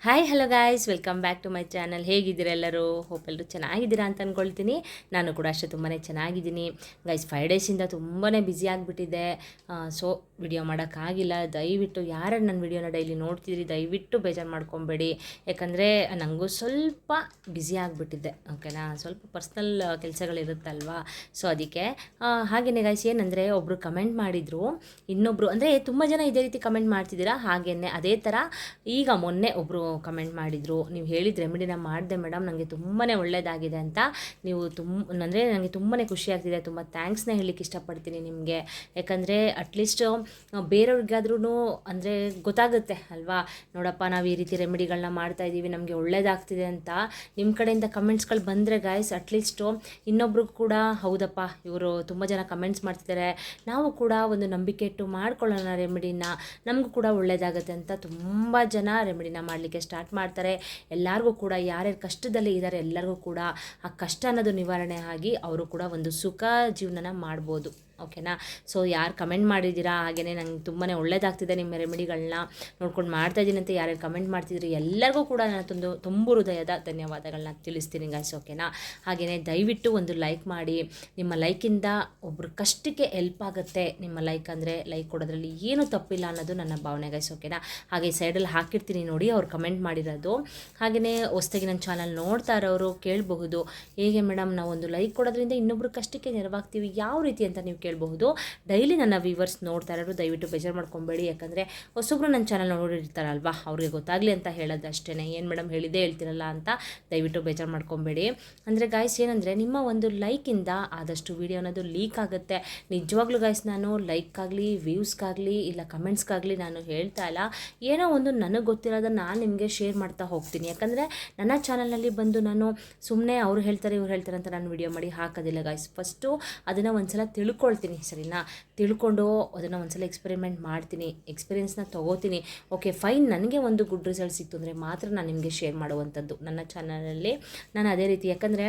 Hi hello guys, welcome back to my channel. ಹೇಗಿದ್ದೀರಾ ಎಲ್ಲರೂ? Hope ಎಲ್ಲರೂ ಚೆನ್ನಾಗಿದ್ದೀರಾ ಅಂತ ಅಂದ್ಕೊಳ್ತೀನಿ. ನಾನು ಕೂಡ ಅಷ್ಟೇ ತುಂಬಾ ಚೆನ್ನಾಗಿದ್ದೀನಿ ಗೈಸ್. 5 ಡೇಸಿಂದ ತುಂಬಾ ಬ್ಯುಸಿ ಆಗಿಬಿಟ್ಟಿದ್ದೆ. ಸೊ ವಿಡಿಯೋ ಮಾಡೋಕ್ಕಾಗಿಲ್ಲ. ದಯವಿಟ್ಟು ಯಾರು ನನ್ನ ವಿಡಿಯೋನ ಡೈಲಿ ನೋಡ್ತಿದ್ರಿ ದಯವಿಟ್ಟು ಬೇಜಾರು ಮಾಡ್ಕೊಬೇಡಿ. ಯಾಕಂದರೆ ನನಗೂ ಸ್ವಲ್ಪ ಬ್ಯುಸಿ ಆಗಿಬಿಟ್ಟಿದ್ದೆ, ಓಕೆನಾ. ಸ್ವಲ್ಪ ಪರ್ಸ್ನಲ್ ಕೆಲಸಗಳಿರುತ್ತಲ್ವಾ, ಸೊ ಅದಕ್ಕೆ. ಹಾಗೆಯೇ ಗೈಸ್, ಏನಂದರೆ ಒಬ್ಬರು ಕಮೆಂಟ್ ಮಾಡಿದರು, ಇನ್ನೊಬ್ಬರು ಅಂದರೆ ತುಂಬ ಜನ ಇದೇ ರೀತಿ ಕಮೆಂಟ್ ಮಾಡ್ತಿದ್ದೀರಾ. ಹಾಗೆಯೇ ಅದೇ ಥರ ಈಗ ಮೊನ್ನೆ ಒಬ್ಬರು ಕಮೆಂಟ್ ಮಾಡಿದರು, ನೀವು ಹೇಳಿದ ರೆಮಿಡಿನ ಮಾಡಿದೆ ಮೇಡಮ್, ನನಗೆ ತುಂಬಾ ಒಳ್ಳೆಯದಾಗಿದೆ ಅಂತ. ನೀವು ಅಂದರೆ ನನಗೆ ತುಂಬಾ ಖುಷಿ ಆಗ್ತಿದೆ. ತುಂಬ ಥ್ಯಾಂಕ್ಸ್ನ ಹೇಳಲಿಕ್ಕೆ ಇಷ್ಟಪಡ್ತೀನಿ ನಿಮಗೆ. ಯಾಕಂದರೆ ಅಟ್ಲೀಸ್ಟ್ ಬೇರೆಯವ್ರಿಗಾದ್ರೂ ಅಂದರೆ ಗೊತ್ತಾಗುತ್ತೆ ಅಲ್ವಾ, ನೋಡಪ್ಪ ನಾವು ಈ ರೀತಿ ರೆಮಿಡಿಗಳನ್ನ ಮಾಡ್ತಾಯಿದ್ದೀವಿ, ನಮಗೆ ಒಳ್ಳೇದಾಗ್ತಿದೆ ಅಂತ ನಿಮ್ಮ ಕಡೆಯಿಂದ ಕಮೆಂಟ್ಸ್ಗಳು ಬಂದರೆ ಗಾಯ್ಸ್, ಅಟ್ಲೀಸ್ಟು ಇನ್ನೊಬ್ರಿಗೂ ಕೂಡ ಹೌದಪ್ಪ ಇವರು ತುಂಬ ಜನ ಕಮೆಂಟ್ಸ್ ಮಾಡ್ತಿದ್ದಾರೆ, ನಾವು ಕೂಡ ಒಂದು ನಂಬಿಕೆ ಇಟ್ಟು ಮಾಡ್ಕೊಳ್ಳೋಣ ರೆಮಿಡಿನ, ನಮಗೂ ಕೂಡ ಒಳ್ಳೆಯದಾಗುತ್ತೆ ಅಂತ ತುಂಬ ಜನ ರೆಮಿಡಿನ ಮಾಡಲಿಕ್ಕೆ ಸ್ಟಾರ್ಟ್ ಮಾಡ್ತಾರೆ. ಎಲ್ಲರಿಗೂ ಕೂಡ ಯಾರ್ಯಾರು ಕಷ್ಟದಲ್ಲಿ ಇದ್ದಾರೆ ಎಲ್ಲರಿಗೂ ಕೂಡ ಆ ಕಷ್ಟ ಅನ್ನೋದು ನಿವಾರಣೆ ಆಗಿ ಅವರು ಕೂಡ ಒಂದು ಸುಖ ಜೀವನನ ಮಾಡ್ಬೋದು, ಓಕೆನಾ. ಸೊ ಯಾರು ಕಮೆಂಟ್ ಮಾಡಿದ್ದೀರಾ, ಹಾಗೆಯೇ ನಂಗೆ ತುಂಬಾ ಒಳ್ಳೇದಾಗ್ತಿದೆ ನಿಮ್ಮ ರೆಮಿಡಿಗಳನ್ನ ನೋಡ್ಕೊಂಡು ಮಾಡ್ತಾಯಿದ್ದೀನಿ ಅಂತ ಯಾರ್ಯಾರು ಕಮೆಂಟ್ ಮಾಡ್ತಿದ್ರಿ ಎಲ್ಲರಿಗೂ ಕೂಡ ನಾನು ತುಂಬು ಹೃದಯದ ಧನ್ಯವಾದಗಳನ್ನ ತಿಳಿಸ್ತೀನಿ ಗಾಯ್ಸ್, ಓಕೆನಾ. ಹಾಗೆಯೇ ದಯವಿಟ್ಟು ಒಂದು ಲೈಕ್ ಮಾಡಿ. ನಿಮ್ಮ ಲೈಕಿಂದ ಒಬ್ಬರು ಕಷ್ಟಕ್ಕೆ ಹೆಲ್ಪ್ ಆಗುತ್ತೆ. ನಿಮ್ಮ ಲೈಕ್ ಅಂದರೆ ಲೈಕ್ ಕೊಡೋದ್ರಲ್ಲಿ ಏನೂ ತಪ್ಪಿಲ್ಲ ಅನ್ನೋದು ನನ್ನ ಭಾವನೆ ಗಾಯ್ಸ್, ಓಕೆನಾ. ಹಾಗೆ ಸೈಡಲ್ಲಿ ಹಾಕಿರ್ತೀನಿ ನೋಡಿ ಅವ್ರು ಕಮೆಂಟ್ ಮಾಡಿರೋದು. ಹಾಗೆಯೇ ಹೊಸ್ದಾಗಿ ನನ್ನ ಚಾನಲ್ ನೋಡ್ತಾ ಇರೋರು ಕೇಳಬಹುದು, ಹೇಗೆ ಮೇಡಮ್ ನಾವು ಒಂದು ಲೈಕ್ ಕೊಡೋದ್ರಿಂದ ಇನ್ನೊಬ್ರು ಕಷ್ಟಕ್ಕೆ ನೆರವಾಗ್ತೀವಿ ಯಾವ ರೀತಿ ಅಂತ ನೀವು ಕೇಳಬಹುದು. ಡೈಲಿ ನನ್ನ ವ್ಯೂವರ್ಸ್ ನೋಡ್ತಾ ಇರೋರು ದಯವಿಟ್ಟು ಬೇಜಾರು ಮಾಡ್ಕೊಬೇಡಿ. ಯಾಕಂದರೆ ಹೊಸೊಬ್ರು ನನ್ನ ಚಾನಲ್ ನೋಡಿರ್ತಾರಲ್ವಾ, ಅವ್ರಿಗೆ ಗೊತ್ತಾಗಲಿ ಅಂತ ಹೇಳೋದು ಅಷ್ಟೇ. ಏನು ಮೇಡಮ್ ಹೇಳಿದ್ದೇ ಹೇಳ್ತಿರಲ್ಲ ಅಂತ ದಯವಿಟ್ಟು ಬೇಜಾರು ಮಾಡ್ಕೊಬೇಡಿ. ಅಂದರೆ ಗಾಯ್ಸ್ ಏನಂದರೆ ನಿಮ್ಮ ಒಂದು ಲೈಕಿಂದ ಆದಷ್ಟು ವೀಡಿಯೋ ಅನ್ನೋದು ಲೀಕ್ ಆಗುತ್ತೆ. ನಿಜವಾಗ್ಲೂ ಗಾಯ್ಸ್, ನಾನು ಲೈಕ್ಗಾಗಲಿ ವ್ಯೂಸ್ಗಾಗಲಿ ಇಲ್ಲ ಕಮೆಂಟ್ಸ್ಗಾಗಲಿ ನಾನು ಹೇಳ್ತಾ ಇಲ್ಲ, ಏನೋ ಒಂದು ನನಗೆ ಗೊತ್ತಿರೋದನ್ನು ನಾನು ನಿಮಗೆ ಶೇರ್ ಮಾಡ್ತಾ ಹೋಗ್ತೀನಿ. ಯಾಕಂದರೆ ನನ್ನ ಚಾನಲ್ನಲ್ಲಿ ಬಂದು ನಾನು ಸುಮ್ಮನೆ ಅವ್ರು ಹೇಳ್ತಾರೆ ಇವ್ರು ಹೇಳ್ತಾರೆ ಅಂತ ನಾನು ವಿಡಿಯೋ ಮಾಡಿ ಹಾಕೋದಿಲ್ಲ ಗಾಯ್ಸ್. ಫಸ್ಟು ಅದನ್ನು ಒಂದ್ಸಲ ತಿಳ್ಕೊಳ್ತೀನಿ, ಸರಿನಾ. ತಿಳ್ಕೊಂಡು ಅದನ್ನು ಒಂದ್ಸಲ ಎಕ್ಸ್ಪೆರಿಮೆಂಟ್ ಮಾಡ್ತೀನಿ, ಎಕ್ಸ್ಪೀರಿಯೆನ್ಸ್ನ ತೊಗೋತೀನಿ. ಓಕೆ ಫೈನ್, ನನಗೆ ಒಂದು ಗುಡ್ ರಿಸಲ್ಟ್ ಸಿಕ್ತು ಅಂದರೆ ಮಾತ್ರ ನಾನು ನಿಮಗೆ ಶೇರ್ ಮಾಡುವಂಥದ್ದು ನನ್ನ ಚಾನಲಲ್ಲಿ. ನಾನು ಅದೇ ರೀತಿ, ಯಾಕಂದರೆ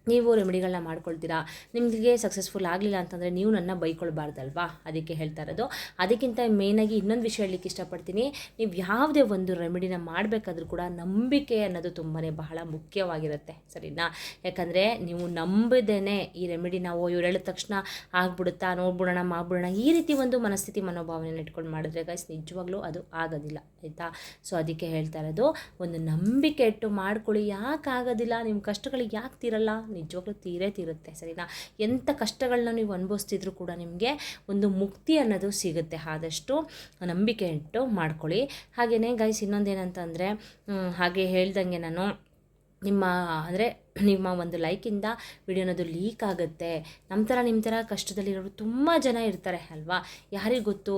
ನೀವು ರೆಮಿಡಿಗಳನ್ನ ಮಾಡ್ಕೊಳ್ತೀರಾ, ನಿಮಗೆ ಸಕ್ಸಸ್ಫುಲ್ ಆಗಲಿಲ್ಲ ಅಂತಂದರೆ ನೀವು ನನ್ನ ಬೈಕೊಳ್ಬಾರ್ದಲ್ವಾ, ಅದಕ್ಕೆ ಹೇಳ್ತಾ ಇರೋದು. ಅದಕ್ಕಿಂತ ಮೇಯ್ನಾಗಿ ಇನ್ನೊಂದು ವಿಷಯ ಹೇಳಲಿಕ್ಕೆ ಇಷ್ಟಪಡ್ತೀನಿ, ನೀವು ಯಾವುದೇ ಒಂದು ರೆಮಿಡಿನ ಮಾಡಬೇಕಾದ್ರೂ ಕೂಡ ನಂಬಿಕೆ ಅನ್ನೋದು ತುಂಬಾ ಬಹಳ ಮುಖ್ಯವಾಗಿರುತ್ತೆ, ಸರಿನಾ. ಯಾಕಂದರೆ ನೀವು ನಂಬದೇನೆ ಈ ರೆಮಿಡಿ ನಾವು ಇವ್ರು ಹೇಳಿದ ತಕ್ಷಣ ಆಗ್ಬಿಡುತ್ತಾ, ನೋಡ್ಬಿಡೋಣ ಮಾಡ್ಬಿಡೋಣ ಈ ರೀತಿ ಒಂದು ಮನಸ್ಥಿತಿ ಮನೋಭಾವನೆಯನ್ನು ಇಟ್ಕೊಂಡು ಮಾಡಿದ್ರೆ ಗೈಸ್ ನಿಜವಾಗ್ಲೂ ಅದು ಆಗೋದಿಲ್ಲ, ಆಯಿತಾ. ಸೊ ಅದಕ್ಕೆ ಹೇಳ್ತಾ ಇರೋದು, ಒಂದು ನಂಬಿಕೆ ಇಟ್ಟು ಮಾಡ್ಕೊಳ್ಳಿ. ಯಾಕೆ ಆಗೋದಿಲ್ಲ, ನಿಮ್ಮ ಕಷ್ಟಗಳಿಗೆ ಯಾಕೆ ತೀರಲ್ಲ, ನಿಜವಾಗ್ಲೂ ತೀರುತ್ತೆ, ಸರಿನಾ. ಎಂಥ ಕಷ್ಟಗಳನ್ನ ನೀವು ಅನುಭವಿಸ್ತಿದ್ರು ಕೂಡ ನಿಮಗೆ ಒಂದು ಮುಕ್ತಿ ಅನ್ನೋದು ಸಿಗುತ್ತೆ. ಆದಷ್ಟು ನಂಬಿಕೆ ಇಟ್ಟು ಮಾಡ್ಕೊಳ್ಳಿ. ಹಾಗೆಯೇ ಗೈಸ್ ಇನ್ನೊಂದೇನಂತಂದರೆ, ಹಾಗೆ ಹೇಳ್ದಂಗೆ ನಾನು ನಿಮ್ಮ ಒಂದು ಲೈಕಿಂದ ವಿಡಿಯೋ ಅನ್ನೋದು ಲೀಕ್ ಆಗುತ್ತೆ. ನಿಮ್ಮ ಥರ ಕಷ್ಟದಲ್ಲಿರೋರು ತುಂಬ ಜನ ಇರ್ತಾರೆ ಅಲ್ವಾ. ಯಾರಿಗೆ ಗೊತ್ತು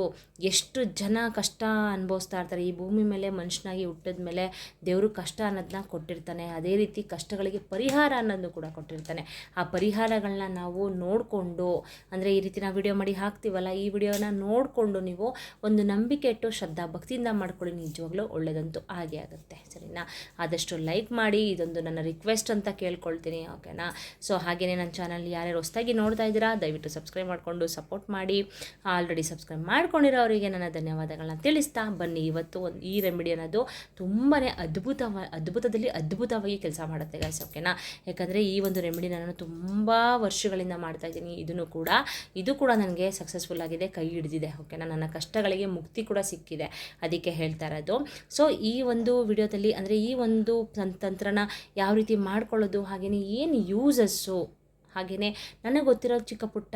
ಎಷ್ಟು ಜನ ಕಷ್ಟ ಅನುಭವಿಸ್ತಾ ಇರ್ತಾರೆ. ಈ ಭೂಮಿ ಮೇಲೆ ಮನುಷ್ಯನಾಗಿ ಹುಟ್ಟಿದ ಮೇಲೆ ದೇವರು ಕಷ್ಟ ಅನ್ನೋದನ್ನ ಕೊಟ್ಟಿರ್ತಾನೆ, ಅದೇ ರೀತಿ ಕಷ್ಟಗಳಿಗೆ ಪರಿಹಾರ ಅನ್ನೋದನ್ನು ಕೂಡ ಕೊಟ್ಟಿರ್ತಾನೆ. ಆ ಪರಿಹಾರಗಳನ್ನ ನಾವು ನೋಡಿಕೊಂಡು, ಅಂದರೆ ಈ ರೀತಿ ನಾವು ವಿಡಿಯೋ ಮಾಡಿ ಹಾಕ್ತೀವಲ್ಲ, ಈ ವಿಡಿಯೋನ ನೋಡಿಕೊಂಡು ನೀವು ಒಂದು ನಂಬಿಕೆ ಇಟ್ಟು ಶ್ರದ್ಧಾ ಭಕ್ತಿಯಿಂದ ಮಾಡ್ಕೊಳ್ಳಿ, ನಿಜವಾಗ್ಲೂ ಒಳ್ಳೆಯದಂತೂ ಹಾಗೆ ಆಗುತ್ತೆ, ಸರಿನಾ. ಆದಷ್ಟು ಲೈಕ್ ಮಾಡಿ, ಇದೊಂದು ನನ್ನ ರಿಕ್ವೆಸ್ಟ್ ಅಂತ ಕೇಳ್ಕೊಳ್ತೀನಿ, ಓಕೆನಾ. ಸೊ ಹಾಗೆಯೇ ನನ್ನ ಚಾನಲ್ ಯಾರ್ಯಾರು ಹೊಸದಾಗಿ ನೋಡ್ತಾ ಇದ್ದೀರಾ ದಯವಿಟ್ಟು ಸಬ್ಸ್ಕ್ರೈಬ್ ಮಾಡಿಕೊಂಡು ಸಪೋರ್ಟ್ ಮಾಡಿ. ಆಲ್ರೆಡಿ ಸಬ್ಸ್ಕ್ರೈಬ್ ಮಾಡ್ಕೊಂಡಿರೋ ಅವರಿಗೆ ನನ್ನ ಧನ್ಯವಾದಗಳನ್ನ ತಿಳಿಸ್ತಾ ಬನ್ನಿ. ಇವತ್ತು ಈ ರೆಮಿಡಿ ಅನ್ನೋದು ತುಂಬಾ ಅದ್ಭುತವಾಗಿ ಕೆಲಸ ಮಾಡುತ್ತೆ ಗಾಯ್ಸ್, ಓಕೆನಾ. ಯಾಕಂದರೆ ಈ ಒಂದು ರೆಮಿಡಿ ನಾನು ತುಂಬ ವರ್ಷಗಳಿಂದ ಮಾಡ್ತಾಯಿದ್ದೀನಿ. ಇದು ಕೂಡ ನನಗೆ ಸಕ್ಸಸ್ಫುಲ್ ಆಗಿದೆ, ಕೈ ಹಿಡಿದಿದೆ, ಓಕೆನಾ. ನನ್ನ ಕಷ್ಟಗಳಿಗೆ ಮುಕ್ತಿ ಕೂಡ ಸಿಕ್ಕಿದೆ, ಅದಕ್ಕೆ ಹೇಳ್ತಾ ಇರೋದು. ಸೊ ಈ ಒಂದು ವಿಡಿಯೋದಲ್ಲಿ ಅಂದರೆ ಈ ಒಂದು ತಂತ್ರನ ಯಾವ ರೀತಿ ಮಾಡ್ಕೊಳ್ಳೋದು, ಹಾಗೆಯೇ ಏನು ಯೂಸಸ್ಸು, ಹಾಗೆಯೇ ನನಗೆ ಗೊತ್ತಿರೋ ಚಿಕ್ಕ ಪುಟ್ಟ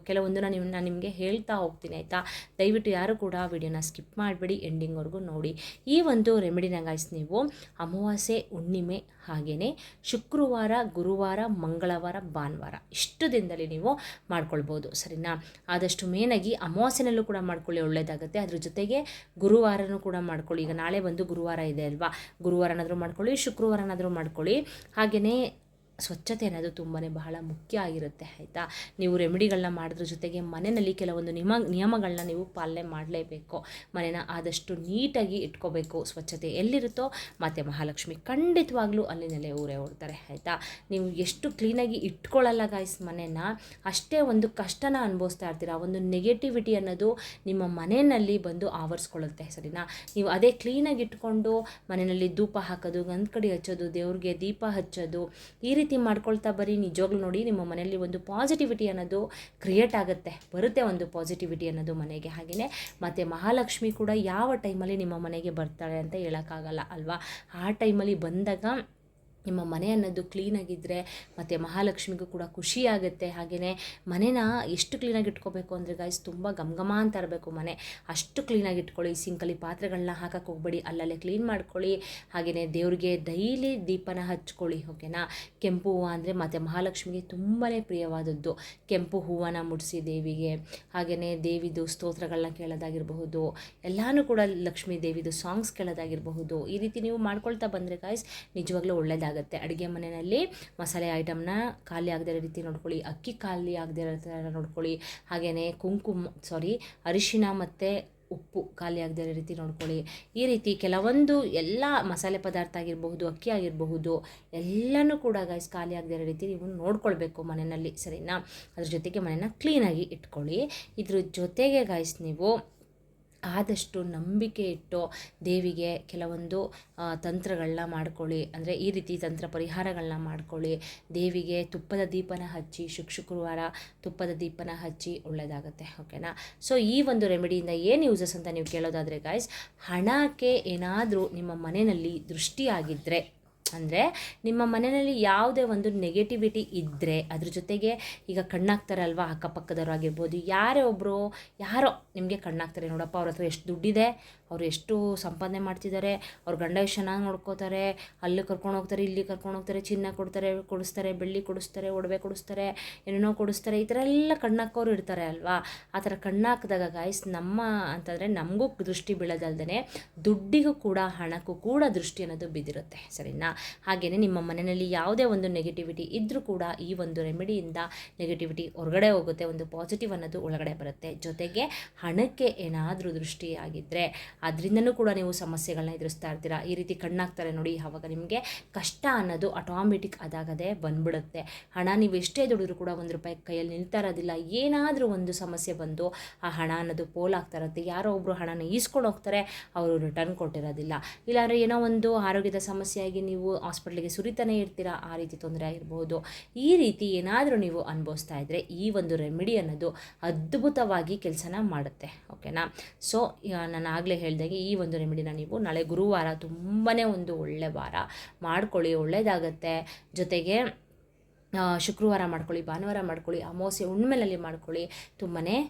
ಕೆಲವೊಂದು ನಾನು ನಿಮಗೆ ಹೇಳ್ತಾ ಹೋಗ್ತೀನಿ, ಆಯಿತಾ. ದಯವಿಟ್ಟು ಯಾರು ಕೂಡ ವಿಡಿಯೋನ ಸ್ಕಿಪ್ ಮಾಡಬೇಡಿ, ಎಂಡಿಂಗ್ವರೆಗೂ ನೋಡಿ. ಈ ಒಂದು ರೆಮಿಡಿನ ಗಾಯ್ಸ್ ನೀವು ಅಮಾವಾಸ್ಯೆ, ಹುಣ್ಣಿಮೆ, ಹಾಗೆಯೇ ಶುಕ್ರವಾರ, ಗುರುವಾರ, ಮಂಗಳವಾರ, ಭಾನುವಾರ ಇಷ್ಟು ದಿನದಲ್ಲಿ ನೀವು ಮಾಡ್ಕೊಳ್ಬೋದು, ಸರಿನಾ. ಆದಷ್ಟು ಮೇನಾಗಿ ಅಮಾವಾಸ್ಯೆನಲ್ಲೂ ಕೂಡ ಮಾಡ್ಕೊಳ್ಳಿ, ಒಳ್ಳೆಯದಾಗುತ್ತೆ. ಅದ್ರ ಜೊತೆಗೆ ಗುರುವಾರನೂ ಕೂಡ ಮಾಡ್ಕೊಳ್ಳಿ. ಈಗ ನಾಳೆ ಬಂದು ಗುರುವಾರ ಇದೆ ಅಲ್ವಾ, ಗುರುವಾರನಾದರೂ ಮಾಡ್ಕೊಳ್ಳಿ, ಶುಕ್ರವಾರನಾದರೂ ಮಾಡ್ಕೊಳ್ಳಿ. ಹಾಗೆಯೇ ಸ್ವಚ್ಛತೆ ಅನ್ನೋದು ತುಂಬಾ ಬಹಳ ಮುಖ್ಯ ಆಗಿರುತ್ತೆ ಆಯಿತಾ. ನೀವು ರೆಮಿಡಿಗಳನ್ನ ಮಾಡೋದ್ರ ಜೊತೆಗೆ ಮನೆಯಲ್ಲಿ ಕೆಲವೊಂದು ನಿಯಮಗಳನ್ನ ನೀವು ಪಾಲನೆ ಮಾಡಲೇಬೇಕು. ಮನೆನ ಆದಷ್ಟು ನೀಟಾಗಿ ಇಟ್ಕೋಬೇಕು. ಸ್ವಚ್ಛತೆ ಎಲ್ಲಿರುತ್ತೋ ಮತ್ತು ಮಹಾಲಕ್ಷ್ಮಿ ಖಂಡಿತವಾಗ್ಲೂ ಅಲ್ಲಿ ನೆಲೆ ಊರೇ ಓಡ್ತಾರೆ ಆಯಿತಾ. ನೀವು ಎಷ್ಟು ಕ್ಲೀನಾಗಿ ಇಟ್ಕೊಳ್ಳಲ್ಲ ಗಾಯ್ಸ್ ಮನೆನ, ಅಷ್ಟೇ ಒಂದು ಕಷ್ಟನ ಅನುಭವಿಸ್ತಾ ಇರ್ತೀರ. ಒಂದು ನೆಗೆಟಿವಿಟಿ ಅನ್ನೋದು ನಿಮ್ಮ ಮನೆಯಲ್ಲಿ ಬಂದು ಆವರಿಸ್ಕೊಳ್ಳುತ್ತೆ ಸರಿನಾ. ನೀವು ಅದೇ ಕ್ಲೀನಾಗಿ ಇಟ್ಕೊಂಡು ಮನೆಯಲ್ಲಿ ಧೂಪ ಹಾಕೋದು, ಗಂಧಕಡಿ ಹಚ್ಚೋದು, ದೇವ್ರಿಗೆ ದೀಪ ಹಚ್ಚೋದು, ಈ ರೀತಿ ಮಾಡ್ಕೊಳ್ತಾ ಬರೀ ನಿಜವಾಗ್ಲೂ ನೋಡಿ ನಿಮ್ಮ ಮನೆಯಲ್ಲಿ ಒಂದು ಪಾಸಿಟಿವಿಟಿ ಅನ್ನೋದು ಕ್ರಿಯೇಟ್ ಆಗುತ್ತೆ, ಬರುತ್ತೆ ಒಂದು ಪಾಸಿಟಿವಿಟಿ ಅನ್ನೋದು ಮನೆಗೆ. ಹಾಗೆಯೇ ಮತ್ತು ಮಹಾಲಕ್ಷ್ಮಿ ಕೂಡ ಯಾವ ಟೈಮಲ್ಲಿ ನಿಮ್ಮ ಮನೆಗೆ ಬರ್ತಾಳೆ ಅಂತ ಹೇಳೋಕ್ಕಾಗಲ್ಲ ಅಲ್ವಾ. ಆ ಟೈಮಲ್ಲಿ ಬಂದಾಗ ನಿಮ್ಮ ಮನೆ ಅನ್ನೋದು ಕ್ಲೀನಾಗಿದ್ದರೆ ಮತ್ತು ಮಹಾಲಕ್ಷ್ಮಿಗೂ ಕೂಡ ಖುಷಿಯಾಗುತ್ತೆ. ಹಾಗೆಯೇ ಮನೇನ ಎಷ್ಟು ಕ್ಲೀನಾಗಿ ಇಟ್ಕೋಬೇಕು ಅಂದರೆ ಗಾಯ್ಸ್ ತುಂಬ ಘಮ ಅಂತ ಇರಬೇಕು ಮನೆ, ಅಷ್ಟು ಕ್ಲೀನಾಗಿ ಇಟ್ಕೊಳ್ಳಿ. ಸಿಂಕಲ್ಲಿ ಪಾತ್ರೆಗಳನ್ನ ಹಾಕಕ್ಕೆ ಹೋಗ್ಬೇಡಿ, ಅಲ್ಲಲ್ಲೇ ಕ್ಲೀನ್ ಮಾಡ್ಕೊಳ್ಳಿ. ಹಾಗೆಯೇ ದೇವ್ರಿಗೆ ಡೈಲಿ ದೀಪನ ಹಚ್ಕೊಳ್ಳಿ ಓಕೆನಾ. ಕೆಂಪು ಹೂವು ಅಂದರೆ ಮತ್ತು ಮಹಾಲಕ್ಷ್ಮಿಗೆ ತುಂಬಾ ಪ್ರಿಯವಾದದ್ದು. ಕೆಂಪು ಹೂವನ್ನ ಮುಡಿಸಿ ದೇವಿಗೆ, ಹಾಗೆಯೇ ದೇವಿದು ಸ್ತೋತ್ರಗಳನ್ನ ಕೇಳೋದಾಗಿರಬಹುದು, ಎಲ್ಲನೂ ಕೂಡ ಲಕ್ಷ್ಮೀ ದೇವಿದು ಸಾಂಗ್ಸ್ ಕೇಳೋದಾಗಿರಬಹುದು. ಈ ರೀತಿ ನೀವು ಮಾಡ್ಕೊಳ್ತಾ ಬಂದರೆ ಗಾಯ್ಸ್ ನಿಜವಾಗ್ಲೂ ಒಳ್ಳೆಯದಾಗುತ್ತೆ. ಅಡುಗೆ ಮನೆಯಲ್ಲಿ ಮಸಾಲೆ ಐಟಮ್ನ ಖಾಲಿ ಆಗದೇ ಇರೋ ರೀತಿ ನೋಡ್ಕೊಳ್ಳಿ, ಅಕ್ಕಿ ಖಾಲಿ ಆಗದೇ ಇರೋ ಥರ ನೋಡ್ಕೊಳ್ಳಿ. ಹಾಗೆಯೇ ಅರಿಶಿನ ಮತ್ತು ಉಪ್ಪು ಖಾಲಿ ಆಗದೇ ಇರೋ ರೀತಿ ನೋಡ್ಕೊಳ್ಳಿ. ಈ ರೀತಿ ಕೆಲವೊಂದು ಎಲ್ಲ ಮಸಾಲೆ ಪದಾರ್ಥ ಆಗಿರಬಹುದು, ಅಕ್ಕಿ ಆಗಿರಬಹುದು, ಎಲ್ಲನೂ ಕೂಡ ಗಾಯ್ಸ್ ಖಾಲಿ ಆಗದೇ ಇರೋ ರೀತಿ ನೀವು ನೋಡ್ಕೊಳ್ಬೇಕು ಮನೆಯಲ್ಲಿ ಸರಿನಾ. ಅದ್ರ ಜೊತೆಗೆ ಮನೆಯನ್ನು ಕ್ಲೀನಾಗಿ ಇಟ್ಕೊಳ್ಳಿ. ಇದ್ರ ಜೊತೆಗೆ ಗಾಯ್ಸ್ ನೀವು ಆದಷ್ಟು ನಂಬಿಕೆ ಇಟ್ಟು ದೇವಿಗೆ ಕೆಲವೊಂದು ತಂತ್ರಗಳನ್ನ ಮಾಡ್ಕೊಳ್ಳಿ. ಅಂದರೆ ಈ ರೀತಿ ತಂತ್ರ ಪರಿಹಾರಗಳನ್ನ ಮಾಡ್ಕೊಳ್ಳಿ. ದೇವಿಗೆ ತುಪ್ಪದ ದೀಪನ ಹಚ್ಚಿ, ಶುಕ್ರವಾರ ತುಪ್ಪದ ದೀಪನ ಹಚ್ಚಿ ಒಳ್ಳೆಯದಾಗುತ್ತೆ ಓಕೆನಾ. ಸೊ ಈ ಒಂದು ರೆಮಿಡಿಯಿಂದ ಏನು ಯೂಸಸ್ ಅಂತ ನೀವು ಕೇಳೋದಾದರೆ ಗಾಯ್ಸ್, ಹಣಕ್ಕೆ ಏನಾದರೂ ನಿಮ್ಮ ಮನೆಯಲ್ಲಿ ದೃಷ್ಟಿಯಾಗಿದ್ದರೆ, ಅಂದರೆ ನಿಮ್ಮ ಮನೆಯಲ್ಲಿ ಯಾವುದೇ ಒಂದು ನೆಗೆಟಿವಿಟಿ ಇದ್ದರೆ, ಅದ್ರ ಜೊತೆಗೆ ಈಗ ಕಣ್ಣಾಗ್ತಾರಲ್ವ ಅಕ್ಕಪಕ್ಕದವ್ರು ಆಗಿರ್ಬೋದು, ಯಾರೋ ನಿಮಗೆ ಕಣ್ಣಾಗ್ತಾರೆ. ನೋಡಪ್ಪ ಅವ್ರ ಹತ್ರ ಎಷ್ಟು ದುಡ್ಡಿದೆ, ಅವ್ರು ಎಷ್ಟು ಸಂಪಾದನೆ ಮಾಡ್ತಿದ್ದಾರೆ, ಅವ್ರ ಗಂಡ ಎಷ್ಟು ಚೆನ್ನಾಗಿ ನೋಡ್ಕೋತಾರೆ, ಅಲ್ಲಿ ಕರ್ಕೊಂಡು ಹೋಗ್ತಾರೆ, ಇಲ್ಲಿ ಕರ್ಕೊಂಡು ಹೋಗ್ತಾರೆ, ಚಿನ್ನ ಕೊಡಿಸ್ತಾರೆ, ಬೆಳ್ಳಿ ಕೊಡಿಸ್ತಾರೆ, ಒಡವೆ ಕೊಡಿಸ್ತಾರೆ, ಏನೇನೋ ಕೊಡಿಸ್ತಾರೆ, ಈ ಥರ ಎಲ್ಲ ಕಣ್ಣಾಕೋರು ಇರ್ತಾರೆ ಅಲ್ವಾ. ಆ ಥರ ಕಣ್ಣಾಕಿದಾಗ ಗಾಯ್ಸ್ ಅಂತಂದರೆ ನಮಗೂ ದೃಷ್ಟಿ ಬೀಳೋದಲ್ದೇ ದುಡ್ಡಿಗೂ ಕೂಡ ಹಣಕ್ಕೂ ಕೂಡ ದೃಷ್ಟಿ ಅನ್ನೋದು ಬಿದ್ದಿರುತ್ತೆ ಸರಿನಾ. ಹಾಗೆಯೇ ನಿಮ್ಮ ಮನೆಯಲ್ಲಿ ಯಾವುದೇ ಒಂದು ನೆಗೆಟಿವಿಟಿ ಇದ್ದರೂ ಕೂಡ ಈ ಒಂದು ರೆಮಿಡಿಯಿಂದ ನೆಗೆಟಿವಿಟಿ ಹೊರಗಡೆ ಹೋಗುತ್ತೆ, ಒಂದು ಪಾಸಿಟಿವ್ ಅನ್ನೋದು ಒಳಗಡೆ ಬರುತ್ತೆ. ಜೊತೆಗೆ ಹಣಕ್ಕೆ ಏನಾದರೂ ದೃಷ್ಟಿಯಾಗಿದ್ದರೆ ಅದರಿಂದನೂ ಕೂಡ ನೀವು ಸಮಸ್ಯೆಗಳನ್ನ ಎದುರಿಸ್ತಾ ಇರ್ತೀರಾ. ಈ ರೀತಿ ಕಣ್ಣಾಗ್ತಾರೆ ನೋಡಿ, ಆವಾಗ ನಿಮಗೆ ಕಷ್ಟ ಅನ್ನೋದು ಆಟೋಮೆಟಿಕ್ ಅದಾಗದೆ ಬಂದ್ಬಿಡುತ್ತೆ. ಹಣ ನೀವು ಎಷ್ಟೇ ದುಡಿದ್ರೂ ಕೂಡ ₹1 ಕೈಯಲ್ಲಿ ನಿಲ್ತಾ ಇರೋದಿಲ್ಲ. ಏನಾದರೂ ಒಂದು ಸಮಸ್ಯೆ ಬಂದು ಆ ಹಣ ಅನ್ನೋದು ಪೋಲಾಗ್ತಾ ಇರುತ್ತೆ. ಯಾರೋ ಒಬ್ಬರು ಹಣನ ಈಸ್ಕೊಂಡು ಹೋಗ್ತಾರೆ, ಅವರು ರಿಟರ್ನ್ ಕೊಟ್ಟಿರೋದಿಲ್ಲ. ಇಲ್ಲಾಂದರೆ ಏನೋ ಒಂದು ಆರೋಗ್ಯದ ಸಮಸ್ಯೆಯಾಗಿ ನೀವು ಹಾಸ್ಪಿಟ್ಲಿಗೆ ಸುರಿತಾನೆ ಇರ್ತೀರಾ, ಆ ರೀತಿ ತೊಂದರೆ ಆಗಿರ್ಬೋದು. ಈ ರೀತಿ ಏನಾದರೂ ನೀವು ಅನುಭವಿಸ್ತಾ ಇದ್ದರೆ ಈ ಒಂದು ರೆಮಿಡಿ ಅನ್ನೋದು ಅದ್ಭುತವಾಗಿ ಕೆಲಸನ ಮಾಡುತ್ತೆ ಓಕೆನಾ. ಸೊ ನಾನು ಆಗಲೇ ಹೇಳ್ದಾಗೆ ಈ ಒಂದು ರೆಮಿಡಿನ ನೀವು ನಾಳೆ ಗುರುವಾರ ತುಂಬಾ ಒಂದು ಒಳ್ಳೆ ವಾರ ಮಾಡ್ಕೊಳ್ಳಿ, ಒಳ್ಳೆಯದಾಗತ್ತೆ. ಜೊತೆಗೆ ಶುಕ್ರವಾರ ಮಾಡ್ಕೊಳ್ಳಿ, ಭಾನುವಾರ ಮಾಡ್ಕೊಳ್ಳಿ, ಅಮಾವಾಸ್ಯೆ ಹುಣ್ಣಿಮೆಯಲ್ಲಿ ಮಾಡ್ಕೊಳ್ಳಿ, ತುಂಬಾ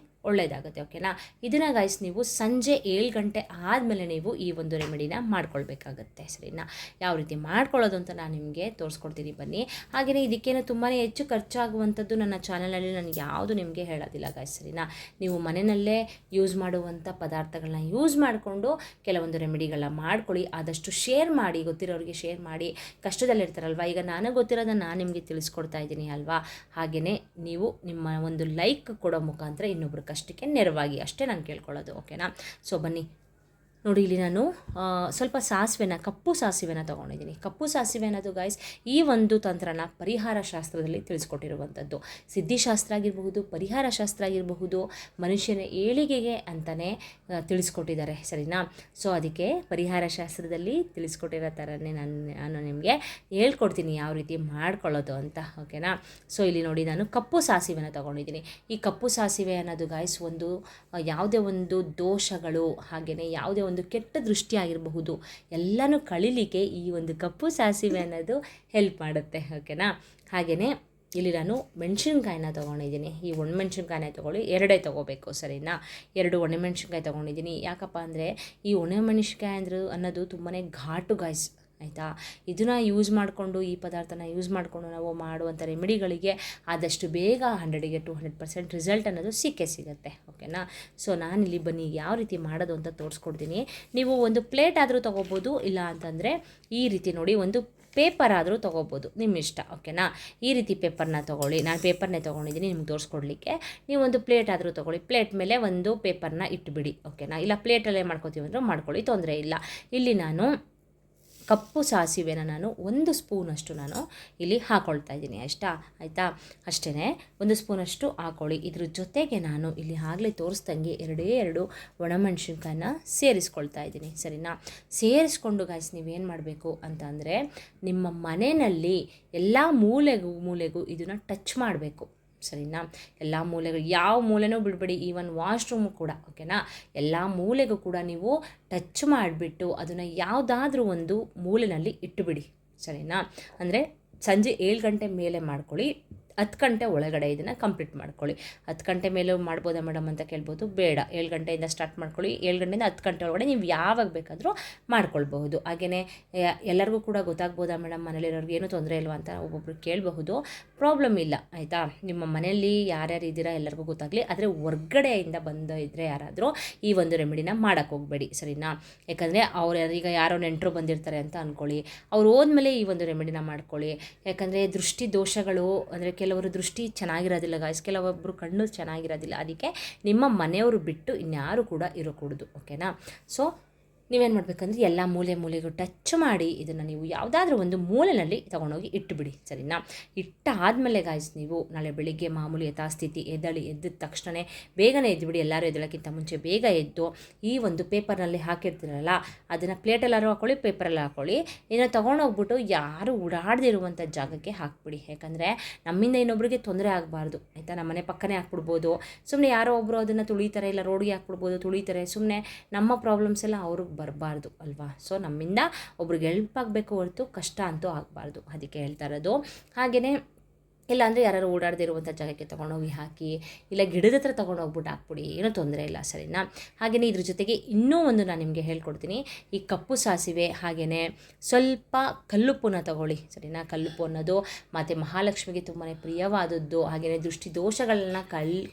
ಒಳ್ಳೆಯದಾಗುತ್ತೆ ಓಕೆನಾ. ಇದನ್ನು ಗಾಯ್ಸ್ ನೀವು ಸಂಜೆ 7 ಗಂಟೆ ಆದಮೇಲೆ ನೀವು ಈ ಒಂದು ರೆಮಿಡಿನ ಮಾಡ್ಕೊಳ್ಬೇಕಾಗತ್ತೆ ಸರಿನಾ. ಯಾವ ರೀತಿ ಮಾಡ್ಕೊಳ್ಳೋದು ಅಂತ ನಾನು ನಿಮಗೆ ತೋರಿಸ್ಕೊಡ್ತೀನಿ ಬನ್ನಿ. ಹಾಗೆಯೇ ಇದಕ್ಕೇನು ತುಂಬಾ ಹೆಚ್ಚು ಖರ್ಚಾಗುವಂಥದ್ದು ನನ್ನ ಚಾನಲಲ್ಲಿ ನಾನು ಯಾವುದು ನಿಮಗೆ ಹೇಳೋದಿಲ್ಲ ಗಾಯ್ಸ್ ಸರಿನಾ. ನೀವು ಮನೆಯಲ್ಲೇ ಯೂಸ್ ಮಾಡುವಂಥ ಪದಾರ್ಥಗಳನ್ನ ಯೂಸ್ ಮಾಡಿಕೊಂಡು ಕೆಲವೊಂದು ರೆಮಿಡಿಗಳನ್ನ ಮಾಡ್ಕೊಳ್ಳಿ. ಆದಷ್ಟು ಶೇರ್ ಮಾಡಿ, ಗೊತ್ತಿರೋರಿಗೆ ಶೇರ್ ಮಾಡಿ. ಕಷ್ಟದಲ್ಲಿರ್ತಾರಲ್ವ, ಈಗ ನನಗೆ ಗೊತ್ತಿರೋದನ್ನು ನಾನು ನಿಮಗೆ ತಿಳಿಸ್ಕೊಡ್ತಾ ಇದ್ದೀನಿ ಅಲ್ವಾ. ಹಾಗೆಯೇ ನೀವು ನಿಮ್ಮ ಒಂದು ಲೈಕ್ ಕೊಡೋ ಮುಖಾಂತರ ಇನ್ನೊಬ್ರು ಕಷ್ಟಕ್ಕೆ ನೆರವಾಗಿ ಅಷ್ಟೇ ನಾನು ಕೇಳ್ಕೊಳ್ಳೋದು ಓಕೆನಾ. ಸೊ ಬನ್ನಿ ನೋಡಿ, ಇಲ್ಲಿ ನಾನು ಸ್ವಲ್ಪ ಕಪ್ಪು ಸಾಸಿವೆನ ತೊಗೊಂಡಿದ್ದೀನಿ. ಕಪ್ಪು ಸಾಸಿವೆ ಅನ್ನೋದು ಗಾಯ್ಸ್ ಈ ಒಂದು ತಂತ್ರನ ಪರಿಹಾರ ಶಾಸ್ತ್ರದಲ್ಲಿ ತಿಳಿಸ್ಕೊಟ್ಟಿರುವಂಥದ್ದು. ಸಿದ್ಧಿಶಾಸ್ತ್ರ ಆಗಿರಬಹುದು, ಪರಿಹಾರ ಶಾಸ್ತ್ರ ಆಗಿರಬಹುದು, ಮನುಷ್ಯನ ಏಳಿಗೆಗೆ ಅಂತಲೇ ತಿಳಿಸ್ಕೊಟ್ಟಿದ್ದಾರೆ ಸರಿನಾ. ಸೊ ಅದಕ್ಕೆ ಪರಿಹಾರ ಶಾಸ್ತ್ರದಲ್ಲಿ ತಿಳಿಸ್ಕೊಟ್ಟಿರೋ ಥರನೇ ನಾನು ನಿಮಗೆ ಹೇಳ್ಕೊಡ್ತೀನಿ ಯಾವ ರೀತಿ ಮಾಡ್ಕೊಳ್ಳೋದು ಅಂತ ಓಕೆನಾ. ಸೊ ಇಲ್ಲಿ ನೋಡಿ, ನಾನು ಕಪ್ಪು ಸಾಸಿವೆನ ತೊಗೊಂಡಿದ್ದೀನಿ. ಈ ಕಪ್ಪು ಸಾಸಿವೆ ಅನ್ನೋದು ಗಾಯ್ಸ್ ಒಂದು ಯಾವುದೇ ಒಂದು ದೋಷಗಳು, ಹಾಗೆಯೇ ಯಾವುದೇ ಒಂದು ಕೆಟ್ಟ ದೃಷ್ಟಿ ಆಗಿರಬಹುದು ಎಲ್ಲನೂ ಕಳೀಲಿಕ್ಕೆ ಈ ಒಂದು ಕಪ್ಪು ಸಾಸಿವೆ ಅನ್ನೋದು ಹೆಲ್ಪ್ ಮಾಡುತ್ತೆ ಓಕೆನಾ. ಹಾಗೆಯೇ ಇಲ್ಲಿ ನಾನು ಮೆಣಸಿನ್ಕಾಯಿನ ತೊಗೊಂಡಿದ್ದೀನಿ. ಈ ಒಣಮೆಣ್ಸಿನ್ಕಾಯಿನ ತೊಗೊಳ್ಳಿ, 2 ತೊಗೋಬೇಕು ಸರಿನಾ. 2 ಒಣಮೆಣ್ಸಿನ್ಕಾಯಿ ತೊಗೊಂಡಿದ್ದೀನಿ. ಯಾಕಪ್ಪ ಅಂದರೆ ಈ ಒಣಮೆಣ್ಸಿನ್ಕಾಯಿ ಅನ್ನೋದು ತುಂಬಾ ಘಾಟು ಗಾಯ್ಸ್ ಆಯಿತಾ. ಇದನ್ನು ಯೂಸ್ ಮಾಡಿಕೊಂಡು, ಈ ಪದಾರ್ಥನ ಯೂಸ್ ಮಾಡಿಕೊಂಡು ನಾವು ಮಾಡುವಂಥ ರೆಮಿಡಿಗಳಿಗೆ ಆದಷ್ಟು ಬೇಗ 100ಗೆ 200% ರಿಸಲ್ಟ್ ಅನ್ನೋದು ಸಿಗುತ್ತೆ ಓಕೆನಾ. ಸೊ ನಾನಿಲ್ಲಿ ಬನ್ನಿ ಯಾವ ರೀತಿ ಮಾಡೋದು ಅಂತ ತೋರಿಸ್ಕೊಡ್ತೀನಿ. ನೀವು ಒಂದು ಪ್ಲೇಟ್ ಆದರೂ ತೊಗೋಬೋದು, ಇಲ್ಲ ಅಂತಂದರೆ ಈ ರೀತಿ ನೋಡಿ, ಒಂದು ಪೇಪರ್ ಆದರೂ ತೊಗೋಬೋದು, ನಿಮ್ಮ ಇಷ್ಟ. ಓಕೆನಾ. ಈ ರೀತಿ ಪೇಪರ್ನ ತೊಗೊಳ್ಳಿ. ನಾನು ಪೇಪರ್ನೇ ತೊಗೊಂಡಿದ್ದೀನಿ ನಿಮ್ಗೆ ತೋರಿಸ್ಕೊಡ್ಲಿಕ್ಕೆ. ನೀವು ಒಂದು ಪ್ಲೇಟ್ ಆದರೂ ತೊಗೊಳ್ಳಿ. ಪ್ಲೇಟ್ ಮೇಲೆ ಒಂದು ಪೇಪರ್ನ ಇಟ್ಬಿಡಿ. ಓಕೆನಾ. ಇಲ್ಲ ಪ್ಲೇಟಲ್ಲೇ ಮಾಡ್ಕೊತೀವಿ ಅಂದರೆ ಮಾಡ್ಕೊಳ್ಳಿ, ತೊಂದರೆ ಇಲ್ಲ. ಇಲ್ಲಿ ನಾನು ಕಪ್ಪು ಸಾಸಿವೆನ ನಾನು 1 ಸ್ಪೂನಷ್ಟು ನಾನು ಇಲ್ಲಿ ಹಾಕ್ಕೊಳ್ತಾ ಇದ್ದೀನಿ. ಆಯಿತಾ. ಅಷ್ಟೇ, 1 ಸ್ಪೂನಷ್ಟು ಹಾಕ್ಕೊಳ್ಳಿ. ಇದ್ರ ಜೊತೆಗೆ ನಾನು ಇಲ್ಲಿ ಆಗಲೇ ತೋರಿಸ್ದಂಗೆ 2 ಒಣಮೆಣಸಿನ್ಕಾಯನ್ನ ಸೇರಿಸ್ಕೊಳ್ತಾ ಇದ್ದೀನಿ. ಸರಿನಾ. ಸೇರಿಸ್ಕೊಂಡು ಗಾಯ್ಸ್ ನೀವೇನು ಮಾಡಬೇಕು ಅಂತ ಅಂದರೆ, ನಿಮ್ಮ ಮನೆಯಲ್ಲಿ ಎಲ್ಲ ಮೂಲೆಗೂ ಇದನ್ನು ಟಚ್ ಮಾಡಬೇಕು. ಸರಿನಾ. ಎಲ್ಲ ಮೂಲೆಗಳು, ಯಾವ ಮೂಲೆನೂ ಬಿಡಬೇಡಿ, ಈವನ್ ವಾಶ್ರೂಮು ಕೂಡ. ಓಕೆನಾ. ಎಲ್ಲ ಮೂಲೆಗೂ ಕೂಡ ನೀವು ಟಚ್ ಮಾಡಿಬಿಟ್ಟು ಅದನ್ನು ಯಾವುದಾದ್ರೂ ಒಂದು ಮೂಲೆಯಲ್ಲಿ ಇಟ್ಟುಬಿಡಿ. ಸರಿನಾ. ಅಂದರೆ ಸಂಜೆ 7 ಗಂಟೆ ಮೇಲೆ ಮಾಡ್ಕೊಳ್ಳಿ, 10 ಗಂಟೆ ಒಳಗಡೆ ಇದನ್ನು ಕಂಪ್ಲೀಟ್ ಮಾಡ್ಕೊಳ್ಳಿ. 10 ಗಂಟೆ ಮೇಲೆ ಮಾಡ್ಬೋದಾ ಮೇಡಮ್ ಅಂತ ಕೇಳ್ಬೋದು. ಬೇಡ, 7 ಗಂಟೆಯಿಂದ ಸ್ಟಾರ್ಟ್ ಮಾಡ್ಕೊಳ್ಳಿ. 7 ಗಂಟೆಯಿಂದ 10 ಗಂಟೆ ಒಳಗಡೆ ನೀವು ಯಾವಾಗ ಬೇಕಾದರೂ ಮಾಡ್ಕೊಳ್ಬಹುದು. ಹಾಗೆಯೇ ಎಲ್ಲರಿಗೂ ಕೂಡ ಗೊತ್ತಾಗ್ಬೋದಾ ಮೇಡಮ್, ಮನೇಲಿರೋರಿಗೆ ಏನೂ ತೊಂದರೆ ಇಲ್ವಾ ಅಂತ ಒಬ್ಬೊಬ್ರು ಕೇಳಬಹುದು. ಪ್ರಾಬ್ಲಮ್ ಇಲ್ಲ. ಆಯಿತಾ. ನಿಮ್ಮ ಮನೆಯಲ್ಲಿ ಯಾರ್ಯಾರು ಇದ್ದೀರಾ ಎಲ್ಲರಿಗೂ ಗೊತ್ತಾಗಲಿ. ಆದರೆ ಹೊರ್ಗಡೆಯಿಂದ ಇದ್ದರೆ ಯಾರಾದರೂ ಈ ಒಂದು ರೆಮಿಡಿನ ಮಾಡೋಕ್ಕೆ ಹೋಗಬೇಡಿ. ಸರಿನಾ. ಯಾಕಂದರೆ ಈಗ ಯಾರೋ ನೆಂಟರು ಬಂದಿರ್ತಾರೆ ಅಂತ ಅಂದ್ಕೊಳ್ಳಿ, ಅವ್ರು ಹೋದ್ಮೇಲೆ ಈ ಒಂದು ರೆಮಿಡಿನ ಮಾಡ್ಕೊಳ್ಳಿ. ಯಾಕಂದರೆ ದೃಷ್ಟಿ ದೋಷಗಳು, ಅಂದರೆ ಕೆಲವರು ದೃಷ್ಟಿ ಚೆನ್ನಾಗಿರೋದಿಲ್ಲ ಗಾಯ್ಸ್, ಕೆಲವೊಬ್ಬರು ಕಣ್ಣು ಚೆನ್ನಾಗಿರೋದಿಲ್ಲ. ಅದಕ್ಕೆ ನಿಮ್ಮ ಮನೆಯವರು ಬಿಟ್ಟು ಇನ್ಯಾರು ಕೂಡ ಇರಕೂಡದು. ಓಕೆನಾ. ಸೊ ನೀವೇನು ಮಾಡಬೇಕಂದ್ರೆ ಎಲ್ಲ ಮೂಲೆಗೂ ಟಚ್ ಮಾಡಿ ಇದನ್ನು ನೀವು ಯಾವುದಾದ್ರೂ ಒಂದು ಮೂಲೆಯಲ್ಲಿ ತೊಗೊಂಡೋಗಿ ಇಟ್ಟುಬಿಡಿ. ಸರಿನಾ. ಇಟ್ಟಾದಮೇಲೆ ಗಾಯ್ಸ್ ನೀವು ನಾಳೆ ಬೆಳಿಗ್ಗೆ ಮಾಮೂಲಿ ಯಥಾಸ್ಥಿತಿ ಎದ್ದ ತಕ್ಷಣ ಬೇಗನೆ ಎದ್ದುಬಿಡಿ. ಎಲ್ಲರೂ ಎದ್ದೇಳೋಕ್ಕಿಂತ ಮುಂಚೆ ಬೇಗ ಎದ್ದು ಈ ಒಂದು ಪೇಪರ್ನಲ್ಲಿ ಹಾಕಿರ್ತೀರಲ್ಲ ಅದನ್ನು ಪ್ಲೇಟಲ್ಲಾರು ಹಾಕ್ಕೊಳ್ಳಿ, ಪೇಪರಲ್ಲಿ ಹಾಕ್ಕೊಳ್ಳಿ. ಇದನ್ನು ತೊಗೊಂಡೋಗ್ಬಿಟ್ಟು ಯಾರು ಓಡಾಡದಿರುವಂಥ ಜಾಗಕ್ಕೆ ಹಾಕ್ಬಿಡಿ. ಯಾಕಂದರೆ ನಮ್ಮಿಂದ ಇನ್ನೊಬ್ರಿಗೆ ತೊಂದರೆ ಆಗಬಾರ್ದು. ಆಯಿತಾ. ನಮ್ಮ ಮನೆ ಪಕ್ಕನೇ ಹಾಕ್ಬಿಡ್ಬೋದು. ಸುಮ್ಮನೆ ಯಾರೋ ಒಬ್ಬರು ಅದನ್ನು ತುಳಿತಾರೆ, ಇಲ್ಲ ರೋಡ್ಗೆ ಹಾಕ್ಬಿಡ್ಬೋದು, ತುಳಿತಾರೆ. ಸುಮ್ಮನೆ ನಮ್ಮ ಪ್ರಾಬ್ಲಮ್ಸ್ ಎಲ್ಲ ಅವ್ರಿಗೆ ಬರಬಾರ್ದು ಅಲ್ವಾ. ಸೊ ನಮ್ಮಿಂದ ಒಬ್ರಿಗೆ ಹೆಲ್ಪ್ ಆಗಬೇಕು ಹೊರತು ಕಷ್ಟ ಅಂತೂ ಆಗಬಾರ್ದು. ಅದಕ್ಕೆ ಹೇಳ್ತಾ ಇರೋದು. ಹಾಗೆಯೇ ಇಲ್ಲಾಂದರೆ ಯಾರು ಓಡಾಡದಿರುವಂಥ ಜಾಗಕ್ಕೆ ತೊಗೊಂಡೋಗಿ ಹಾಕಿ, ಇಲ್ಲ ಗಿಡದ ಹತ್ರ ತೊಗೊಂಡೋಗ್ಬಿಟ್ಟು ಹಾಕ್ಬಿಡಿ, ಏನೂ ತೊಂದರೆ ಇಲ್ಲ. ಸರಿನಾ. ಹಾಗೆಯೇ ಇದ್ರ ಜೊತೆಗೆ ಇನ್ನೂ ಒಂದು ನಾನು ನಿಮಗೆ ಹೇಳ್ಕೊಡ್ತೀನಿ. ಈ ಕಪ್ಪು ಸಾಸಿವೆ ಹಾಗೆಯೇ ಸ್ವಲ್ಪ ಕಲ್ಲುಪ್ಪನ್ನ ತೊಗೊಳ್ಳಿ. ಸರಿನಾ. ಕಲ್ಲುಪ್ಪು ಅನ್ನೋದು ಮತ್ತು ಮಹಾಲಕ್ಷ್ಮಿಗೆ ತುಂಬಾ ಪ್ರಿಯವಾದದ್ದು. ಹಾಗೆಯೇ ದೃಷ್ಟಿ ದೋಷಗಳನ್ನ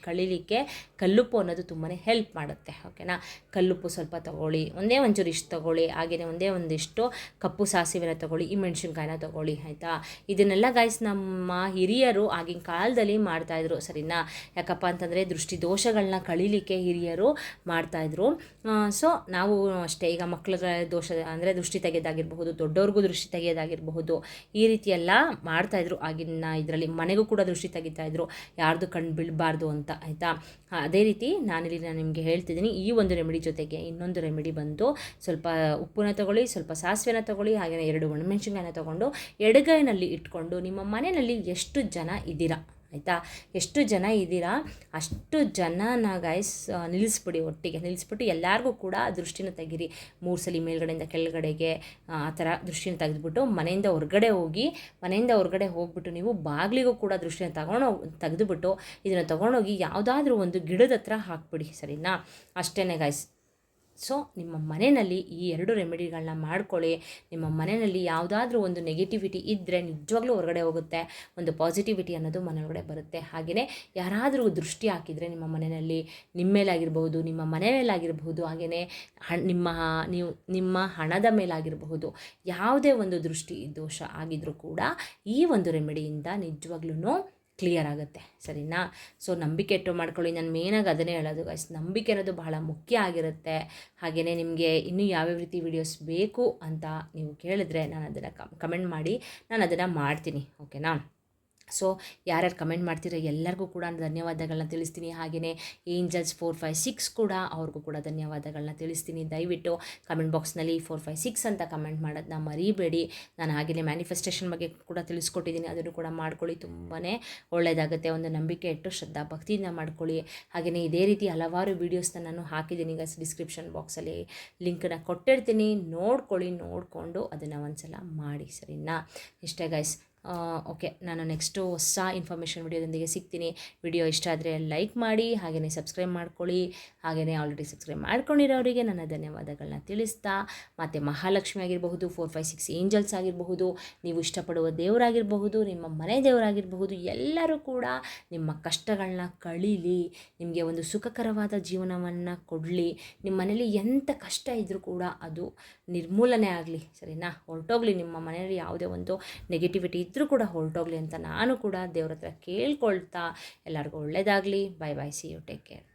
ಕಳೀಲಿಕ್ಕೆ ಕಲ್ಲುಪ್ಪು ಅನ್ನೋದು ತುಂಬಾ ಹೆಲ್ಪ್ ಮಾಡುತ್ತೆ. ಓಕೆನಾ. ಕಲ್ಲುಪ್ಪು ಸ್ವಲ್ಪ ತೊಗೊಳ್ಳಿ, ಒಂಚೂರು ಇಷ್ಟು ತೊಗೊಳ್ಳಿ. ಹಾಗೆಯೇ ಒಂದಿಷ್ಟು ಕಪ್ಪು ಸಾಸಿವೆನ ತೊಗೊಳ್ಳಿ, ಈ ಮೆಣಸಿನ್ಕಾಯಿನ ತೊಗೊಳ್ಳಿ. ಆಯಿತಾ. ಇದನ್ನೆಲ್ಲ ಗಾಯ್ಸ್ ನಮ್ಮ ಹಿರಿಯರು ಆಗಿನ ಕಾಲದಲ್ಲಿ ಮಾಡ್ತಾಯಿದ್ರು. ಸರಿನಾ. ಯಾಕಪ್ಪ ಅಂತಂದರೆ ದೃಷ್ಟಿ ದೋಷಗಳನ್ನ ಕಳೀಲಿಕ್ಕೆ ಹಿರಿಯರು ಮಾಡ್ತಾಯಿದ್ರು. ಸೊ ನಾವು ಅಷ್ಟೇ, ಈಗ ಮಕ್ಕಳುಗಳ ದೋಷ ಅಂದರೆ ದೃಷ್ಟಿ ತೆಗೆಯೋದಾಗಿರಬಹುದು, ದೊಡ್ಡವ್ರಿಗೂ ದೃಷ್ಟಿ ತೆಗೆಯೋದಾಗಿರಬಹುದು, ಈ ರೀತಿ ಎಲ್ಲ ಮಾಡ್ತಾಯಿದ್ರು ಆಗಿನ ಇದರಲ್ಲಿ. ಮನೆಗೂ ಕೂಡ ದೃಷ್ಟಿ ತೆಗಿತಾಯಿದ್ರು, ಯಾರ್ದು ಕಣ್ಣು ಬೀಳಬಾರ್ದು ಅಂತ. ಆಯಿತಾ. ಅದೇ ರೀತಿ ನಾನು ನಿಮಗೆ ಹೇಳ್ತಿದ್ದೀನಿ. ಈ ಒಂದು ರೆಮಿಡಿ ಜೊತೆಗೆ ಇನ್ನೊಂದು ರೆಮಿಡಿ ಬಂದು ಸ್ವಲ್ಪ ಉಪ್ಪನ್ನ ತೊಗೊಳ್ಳಿ, ಸ್ವಲ್ಪ ಸಾಸಿವೆನ ತೊಗೊಳ್ಳಿ, ಹಾಗೆಯೇ 2 ಒಣಮೆಣಸಿನ್ಕಾಯಿನ ತೊಗೊಂಡು ಎಡಗೈನಲ್ಲಿ ಇಟ್ಕೊಂಡು ನಿಮ್ಮ ಮನೆಯಲ್ಲಿ ಎಷ್ಟು ಜನ ಇದ್ದೀರಾ, ಆಯಿತಾ, ಎಷ್ಟು ಜನ ಇದ್ದೀರಾ ಅಷ್ಟು ಜನನ ಗಾಯ್ಸ್ ಒಟ್ಟಿಗೆ ನಿಲ್ಲಿಸ್ಬಿಟ್ಟು ಎಲ್ಲರಿಗೂ ಕೂಡ ದೃಷ್ಟಿನ ತೆಗೀರಿ. 3 ಸಲ ಮೇಲ್ಗಡೆಯಿಂದ ಕೆಳಗಡೆಗೆ ಆ ಥರ ದೃಷ್ಟಿನ ತೆಗೆದುಬಿಟ್ಟು ಮನೆಯಿಂದ ಹೊರಗಡೆ ಹೋಗ್ಬಿಟ್ಟು ನೀವು ಬಾಗಿಲಿಗೂ ಕೂಡ ದೃಷ್ಟಿನ ತೆಗೆದುಬಿಟ್ಟು ಇದನ್ನು ತೊಗೊಂಡೋಗಿ ಯಾವುದಾದ್ರೂ ಒಂದು ಗಿಡದ ಹತ್ರ ಹಾಕ್ಬಿಡಿ. ಸರಿನಾ. ಅಷ್ಟೇ ಗಾಯ್ಸ್. ಸೊ ನಿಮ್ಮ ಮನೆಯಲ್ಲಿ ಈ 2 ರೆಮಿಡಿಗಳನ್ನ ಮಾಡ್ಕೊಳ್ಳಿ. ನಿಮ್ಮ ಮನೆಯಲ್ಲಿ ಯಾವುದಾದ್ರೂ ಒಂದು ನೆಗೆಟಿವಿಟಿ ಇದ್ದರೆ ನಿಜವಾಗ್ಲೂ ಹೊರಗಡೆ ಹೋಗುತ್ತೆ, ಒಂದು ಪಾಸಿಟಿವಿಟಿ ಅನ್ನೋದು ಮನೆಯೊಳಗಡೆ ಬರುತ್ತೆ. ಹಾಗೆಯೇ ಯಾರಾದರೂ ದೃಷ್ಟಿ ಹಾಕಿದರೆ ನಿಮ್ಮ ಮನೆಯಲ್ಲಿ, ನಿಮ್ಮ ಮೇಲಾಗಿರ್ಬಹುದು, ನಿಮ್ಮ ಮನೆ ಮೇಲಾಗಿರಬಹುದು, ಹಾಗೆಯೇ ನಿಮ್ಮ ಹಣದ ಮೇಲಾಗಿರಬಹುದು, ಯಾವುದೇ ಒಂದು ದೃಷ್ಟಿ ದೋಷ ಆಗಿದ್ರೂ ಕೂಡ ಈ ಒಂದು ರೆಮಿಡಿಯಿಂದ ನಿಜವಾಗ್ಲೂ ಕ್ಲಿಯರ್ ಆಗುತ್ತೆ. ಸರಿನಾ. ಸೊ ನಂಬಿಕೆ ಇಟ್ಟು ಮಾಡ್ಕೊಳ್ಳಿ. ನಾನು ಮೇನಾಗಿ ಅದನ್ನೇ ಹೇಳೋದು ಗಾಯ್ಸ್, ನಂಬಿಕೆ ಅನ್ನೋದು ಬಹಳ ಮುಖ್ಯ ಆಗಿರುತ್ತೆ. ಹಾಗೆಯೇ ನಿಮಗೆ ಇನ್ನೂ ಯಾವ್ಯಾವ ರೀತಿ ವೀಡಿಯೋಸ್ ಬೇಕು ಅಂತ ನೀವು ಕೇಳಿದ್ರೆ ನಾನು ಅದನ್ನು ಕಮೆಂಟ್ ಮಾಡಿ, ನಾನು ಅದನ್ನು ಮಾಡ್ತೀನಿ. ಓಕೆನಾ. ಸೊ ಯಾರ್ಯಾರು ಕಮೆಂಟ್ ಮಾಡ್ತೀರೋ ಎಲ್ಲರಿಗೂ ಕೂಡ ಧನ್ಯವಾದಗಳನ್ನ ತಿಳಿಸ್ತೀನಿ. ಹಾಗೆಯೇ ಏಂಜಲ್ಸ್ 456 ಕೂಡ ಅವ್ರಿಗೂ ಕೂಡ ಧನ್ಯವಾದಗಳನ್ನ ತಿಳಿಸ್ತೀನಿ. ದಯವಿಟ್ಟು ಕಮೆಂಟ್ ಬಾಕ್ಸ್ನಲ್ಲಿ 456 ಅಂತ ಕಮೆಂಟ್ ಮಾಡೋದನ್ನ ಮರಿಬೇಡಿ. ನಾನು ಹಾಗೆಯೇ ಮ್ಯಾನಿಫೆಸ್ಟೇಷನ್ ಬಗ್ಗೆ ಕೂಡ ತಿಳಿಸ್ಕೊಟ್ಟಿದ್ದೀನಿ, ಅದನ್ನು ಕೂಡ ಮಾಡ್ಕೊಳ್ಳಿ. ತುಂಬಾ ಒಳ್ಳೆಯದಾಗುತ್ತೆ. ಒಂದು ನಂಬಿಕೆ ಇಟ್ಟು ಶ್ರದ್ಧಾ ಭಕ್ತಿಯಿಂದ ಮಾಡ್ಕೊಳ್ಳಿ. ಹಾಗೆಯೇ ಇದೇ ರೀತಿ ಹಲವಾರು ವೀಡಿಯೋಸ್ನ ನಾನು ಹಾಕಿದ್ದೀನಿ ಗೈಸ್, ಡಿಸ್ಕ್ರಿಪ್ಷನ್ ಬಾಕ್ಸಲ್ಲಿ ಲಿಂಕನ್ನು ಕೊಟ್ಟಿರ್ತೀನಿ, ನೋಡ್ಕೊಂಡು ಅದನ್ನು ಒಂದು ಸಲ ಮಾಡಿ. ಸರಿನಾ. ಇಷ್ಟೇ ಗೈಸ್. ಓಕೆ, ನಾನು ನೆಕ್ಸ್ಟು ಹೊಸ ಇನ್ಫಾರ್ಮೇಷನ್ ವಿಡಿಯೋದೊಂದಿಗೆ ಸಿಗ್ತೀನಿ. ವಿಡಿಯೋ ಇಷ್ಟ ಆದರೆ ಲೈಕ್ ಮಾಡಿ, ಹಾಗೆಯೇ ಸಬ್ಸ್ಕ್ರೈಬ್ ಮಾಡ್ಕೊಳ್ಳಿ. ಹಾಗೆಯೇ ಆಲ್ರೆಡಿ ಸಬ್ಸ್ಕ್ರೈಬ್ ಮಾಡ್ಕೊಂಡಿರೋರಿಗೆ ನನ್ನ ಧನ್ಯವಾದಗಳನ್ನ ತಿಳಿಸ್ತಾ, ಮತ್ತು ಮಹಾಲಕ್ಷ್ಮಿ ಆಗಿರಬಹುದು, 456 ಏಂಜಲ್ಸ್ ಆಗಿರಬಹುದು, ನೀವು ಇಷ್ಟಪಡುವ ದೇವರಾಗಿರಬಹುದು, ನಿಮ್ಮ ಮನೆ ದೇವರಾಗಿರಬಹುದು, ಎಲ್ಲರೂ ಕೂಡ ನಿಮ್ಮ ಕಷ್ಟಗಳನ್ನ ಕಳೀಲಿ, ನಿಮಗೆ ಒಂದು ಸುಖಕರವಾದ ಜೀವನವನ್ನು ಕೊಡಲಿ. ನಿಮ್ಮ ಮನೇಲಿ ಎಂಥ ಕಷ್ಟ ಇದ್ದರೂ ಕೂಡ ಅದು ನಿರ್ಮೂಲನೆ ಆಗಲಿ, ಸರಿನಾ? ಹೊರಟೋಗ್ಲಿ, ನಿಮ್ಮ ಮನೆಯಲ್ಲಿ ಯಾವುದೇ ಒಂದು ನೆಗೆಟಿವಿಟಿ ಇದ್ದರೂ ಕೂಡ ಹೊರಟೋಗ್ಲಿ ಅಂತ ನಾನು ಕೂಡ ದೇವ್ರ ಹತ್ರ ಕೇಳ್ಕೊಳ್ತಾ, ಎಲ್ಲರಿಗೂ ಒಳ್ಳೆಯದಾಗಲಿ. Bye bye, see you, take care.